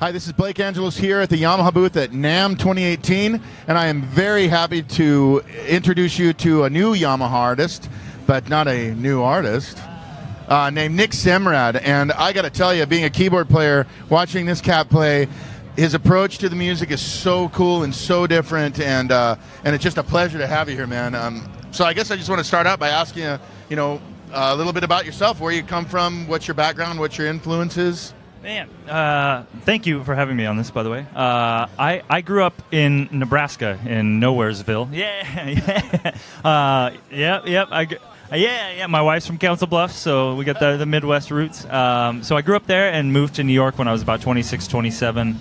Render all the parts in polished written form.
Hi, this is Blake Angelos here at the Yamaha booth at NAMM 2018, and I am very happy to introduce you to a new Yamaha artist, but not a new artist, named Nick Semrad. And I got to tell you, being a keyboard player, watching this cat play, his approach to the music is so cool and so different, and it's just a pleasure to have you here, man. So I guess I just want to start out by asking you, a little bit about yourself, where you come from, what's your background, what's your influences. Man, thank you for having me on this, by the way. I grew up in Nebraska, in Nowheresville. Yeah. My wife's from Council Bluffs, so we got the Midwest roots. So I grew up there and moved to New York when I was about 26, 27.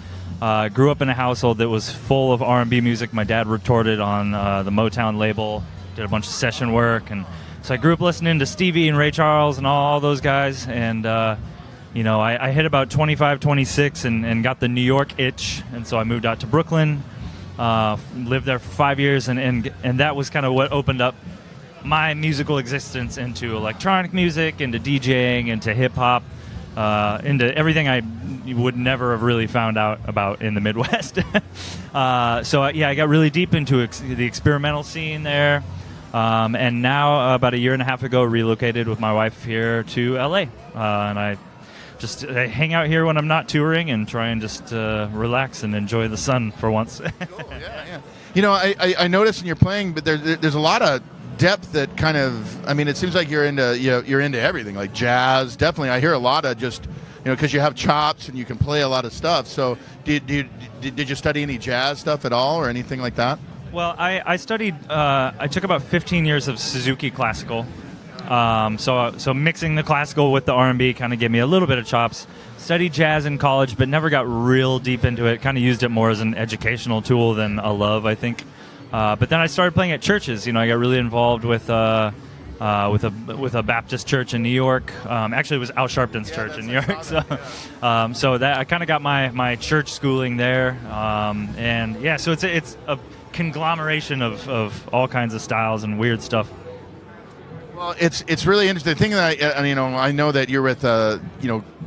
Grew up in a household that was full of R&B music. My dad retorted on the Motown label, did a bunch of session work, and so I grew up listening to Stevie and Ray Charles and all those guys, and I hit about 25, 26 and got the New York itch, and so I moved out to Brooklyn, lived there for 5 years, and that was kind of what opened up my musical existence into electronic music, into DJing, into hip-hop, into everything I would never have really found out about in the Midwest. I got really deep into the experimental scene there, and now about a year and a half ago relocated with my wife here to LA, and I just hang out here when I'm not touring and try and just relax and enjoy the sun for once. Cool, yeah. I noticed in your playing, but there's a lot of depth that kind of, it seems like you're into everything, like jazz. Definitely, I hear a lot of just, because you have chops and you can play a lot of stuff. So did you study any jazz stuff at all or anything like that? Well, I studied, I took about 15 years of Suzuki classical. So mixing the classical with the R&B kind of gave me a little bit of chops. Studied jazz in college, but never got real deep into it. Kind of used it more as an educational tool than a love, I think. But then I started playing at churches. I got really involved with a Baptist church in New York. Actually, it was Al Sharpton's church in New York. So that I kind of got my church schooling there. So it's a conglomeration of all kinds of styles and weird stuff. Well, it's really interesting. The thing that I know that you're with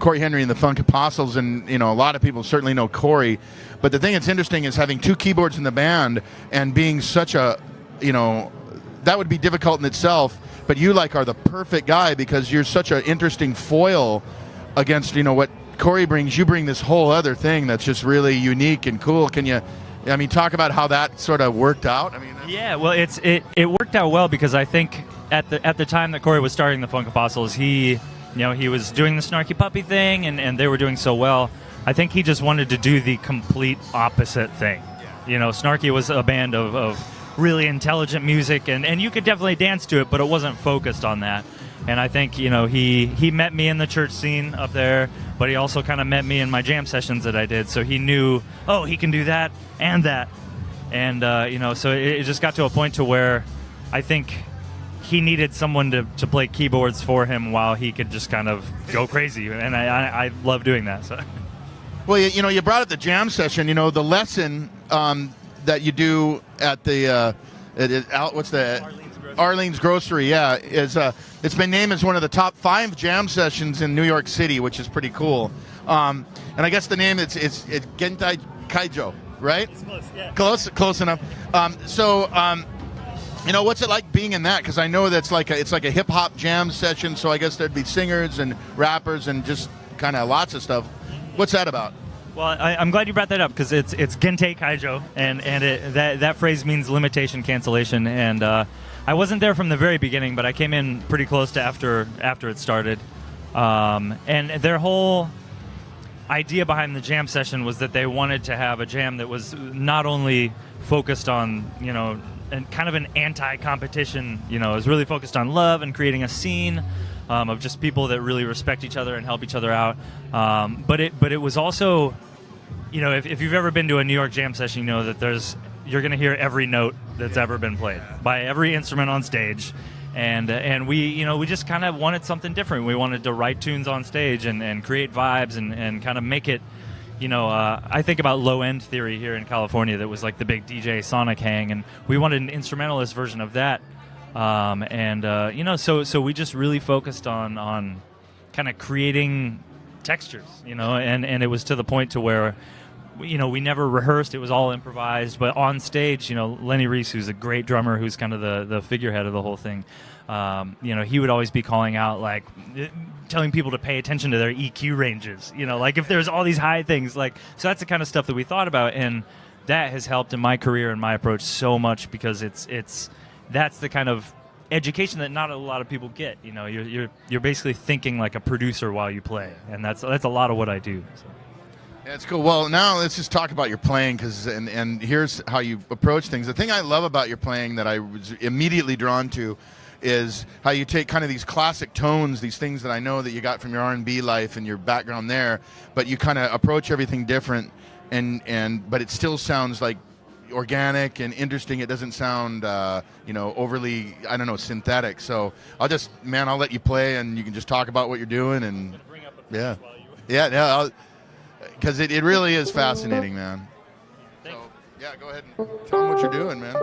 Cory Henry and the Funk Apostles, and a lot of people certainly know Cory. But the thing that's interesting is having two keyboards in the band and being such a that would be difficult in itself. But you are the perfect guy because you're such an interesting foil against what Cory brings. You bring this whole other thing that's just really unique and cool. Can you? Talk about how that sort of worked out. Yeah, well, it worked out well because I think at the time that Cory was starting the Funk Apostles, he was doing the Snarky Puppy thing, and they were doing so well. I think he just wanted to do the complete opposite thing. Snarky was a band of really intelligent music, and you could definitely dance to it, but it wasn't focused on that. And I think he met me in the church scene up there, but he also kind of met me in my jam sessions that I did. So he knew, he can do that and that, and so it just got to a point to where I think he needed someone to play keyboards for him while he could just kind of go crazy, and I love doing that. So. Well, you brought up the jam session. The lesson that you do at the Arlene's Grocery, yeah, it's been named as one of the top 5 jam sessions in New York City, which is pretty cool. And I guess the name it's Gentai Kaijo, right? It's close, yeah. Close enough. What's it like being in that? Because I know that's it's like a hip hop jam session, so I guess there'd be singers and rappers and just kind of lots of stuff. What's that about? Well, I'm glad you brought that up because it's Gentei Kaijo, and that phrase means limitation cancellation. And I wasn't there from the very beginning, but I came in pretty close to after it started. And their whole idea behind the jam session was that they wanted to have a jam that was not only focused on and kind of an anti-competition. It was really focused on love and creating a scene. Of just people that really respect each other and help each other out. But it was also, if you've ever been to a New York jam session, that you're going to hear every note that's ever been played by every instrument on stage. And we just kind of wanted something different. We wanted to write tunes on stage and create vibes and kind of make it, I think about low-end theory here in California that was like the big DJ Sonic hang, and we wanted an instrumentalist version of that. So we just really focused on kind of creating textures, and it was to the point to where, we never rehearsed. It was all improvised. But on stage, Lenny Reese, who's a great drummer, who's kind of the figurehead of the whole thing, he would always be calling out, like, telling people to pay attention to their EQ ranges, like if there's all these high things, like, so that's the kind of stuff that we thought about, and that has helped in my career and my approach so much, because that's the kind of education that not a lot of people get. You're basically thinking like a producer while you play, and that's a lot of what I do. So. Yeah, it's cool. Well, now let's just talk about your playing, and here's how you approach things. The thing I love about your playing that I was immediately drawn to is how you take kind of these classic tones, these things that I know that you got from your R&B life and your background there, but you kind of approach everything different, but it still sounds like organic and interesting. It doesn't sound overly, I don't know, synthetic. So I'll let you play, and you can just talk about what you're doing. And because it really is fascinating, man. Thanks. So yeah, go ahead and tell them what you're doing, man.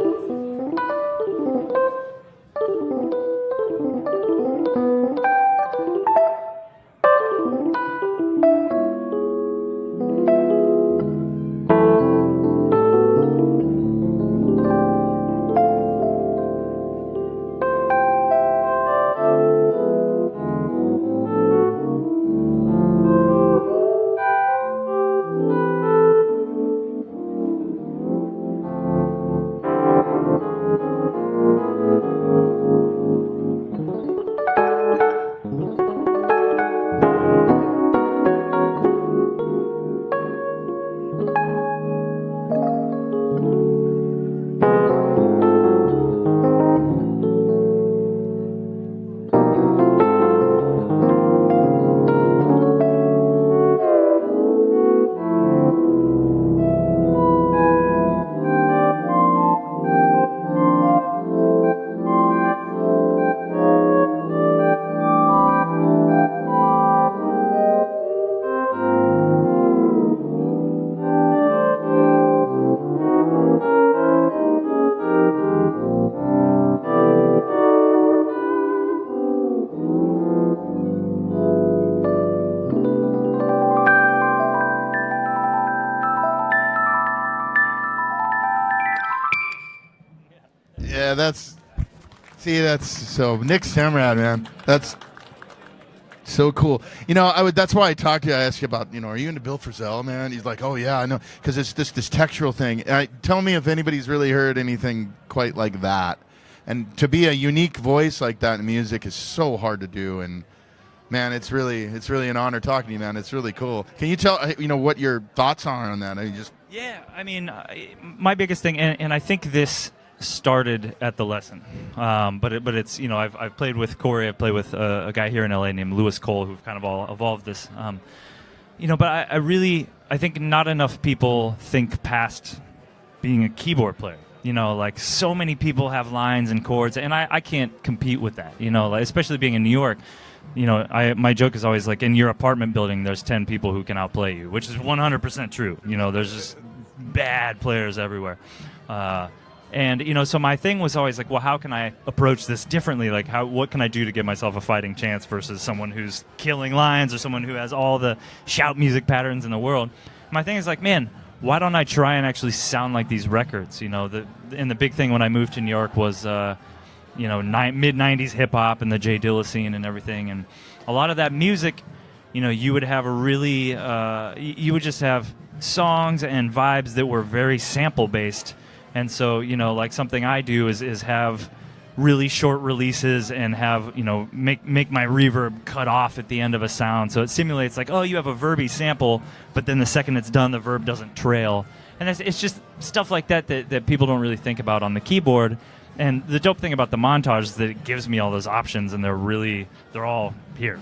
Yeah, that's so Nick Semrad, man. That's so cool. That's why I talked to you. I asked you about, are you into Bill Frisell, man? He's like, oh yeah, I know, because it's this textural thing. Tell me if anybody's really heard anything quite like that. And to be a unique voice like that in music is so hard to do. And man, it's really an honor talking to you, man. It's really cool. Can you tell what your thoughts are on that? My biggest thing, and I think this started at the lesson, but it's I've played with Cory, I've played with a guy here in LA named Lewis Cole, who've kind of all evolved this, but I think not enough people think past being a keyboard player. Like so many people have lines and chords, and I can't compete with that. Like, especially being in New York. My joke is always like, in your apartment building, there's 10 people who can outplay you, which is 100% true. There's just bad players everywhere. So my thing was always like, well, how can I approach this differently? Like, what can I do to give myself a fighting chance versus someone who's killing lines or someone who has all the shout music patterns in the world? My thing is like, man, why don't I try and actually sound like these records? The big thing when I moved to New York was, mid-'90s hip-hop and the J Dilla scene and everything. And a lot of that music, you would have you would just have songs and vibes that were very sample-based. And so, like something I do is have really short releases and have, make my reverb cut off at the end of a sound. So it simulates like, oh, you have a verby sample, but then the second it's done, the verb doesn't trail. And it's just stuff like that people don't really think about on the keyboard. And the dope thing about the Montage is that it gives me all those options, and they're all here.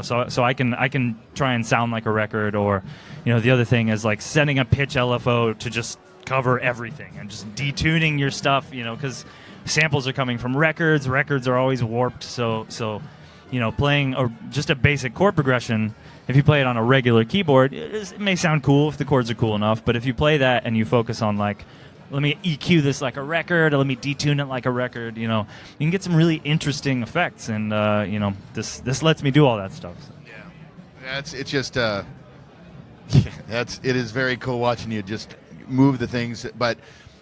So I can try and sound like a record, or, the other thing is like setting a pitch LFO to just cover everything and just detuning your stuff, because samples are coming from records are always warped, so playing just a basic chord progression, if you play it on a regular keyboard, it may sound cool if the chords are cool enough, but if you play that and you focus on like, let me EQ this like a record, or let me detune it like a record, you can get some really interesting effects, and this lets me do all that stuff. So. It's just it is very cool watching you just move the things, but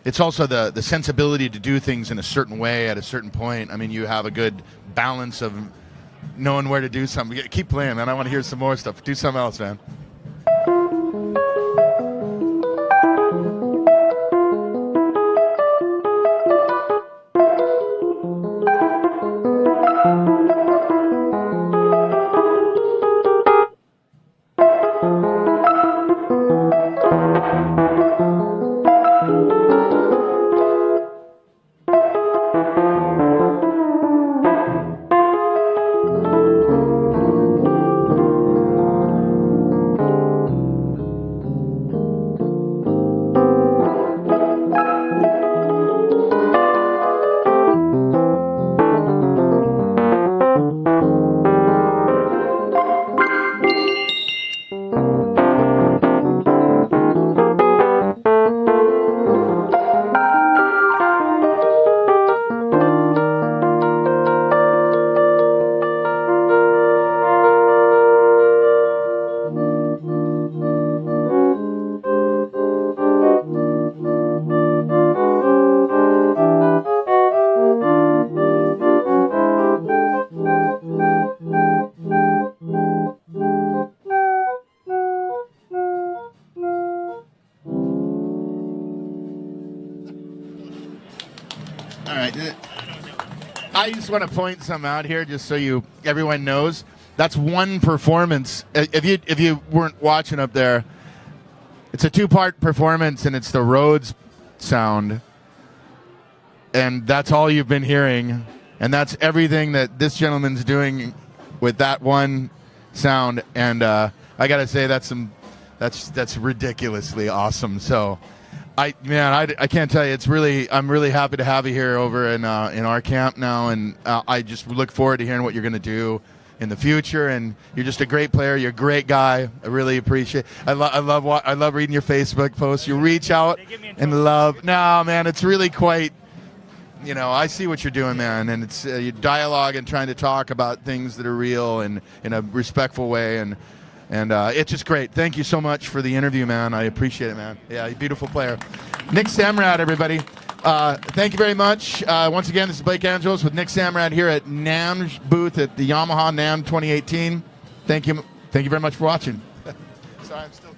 it's also the sensibility to do things in a certain way at a certain point. I mean, you have a good balance of knowing where to do something. Keep playing, man. I want to hear some more stuff. Do something else, man. All right. I just want to point some out here, just so everyone knows. That's one performance. If you weren't watching up there, it's a two-part performance, and it's the Rhodes sound, and that's all you've been hearing, and that's everything that this gentleman's doing with that one sound. And I gotta say, that's ridiculously awesome. So. I can't tell you. I'm really happy to have you here over in our camp now, and I just look forward to hearing what you're going to do in the future. And you're just a great player. You're a great guy. I really appreciate. I love reading your Facebook posts. You reach out and love. No, man, it's really quite. I see what you're doing, man, and it's you dialogue and trying to talk about things that are real and in a respectful way, and it's just great. Thank you so much for the interview, man. I appreciate it, man. Yeah, beautiful player. Nick Semrad, everybody. Thank you very much. Once again, this is Blake Angelos with Nick Semrad here at Namm's booth at the Yamaha Namm 2018. Thank you very much for watching. Sorry, I'm still...